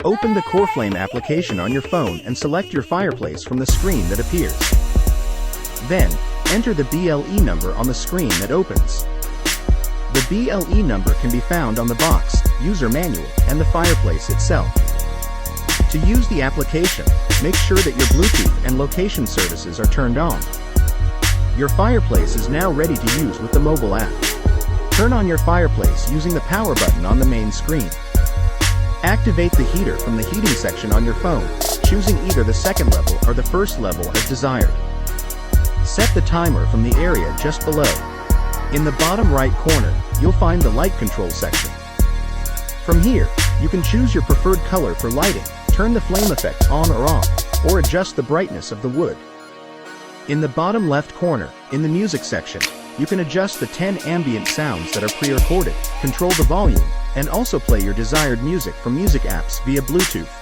Open the Korflame application on your phone and select your fireplace from the screen that appears. Then, enter the BLE number on the screen that opens. The BLE number can be found on the box, user manual, and the fireplace itself. To use the application, make sure that your Bluetooth and location services are turned on. Your fireplace is now ready to use with the mobile app. Turn on your fireplace using the power button on the main screen. Activate the heater from the heating section on your phone, choosing either the second level or the first level as desired. Set the timer from the area just below. In the bottom right corner, you'll find the light control section. From here, you can choose your preferred color for lighting, turn the flame effect on or off, or adjust the brightness of the wood. In the bottom left corner, in the music section, you can adjust the 10 ambient sounds that are pre-recorded, control the volume, and also play your desired music from music apps via Bluetooth.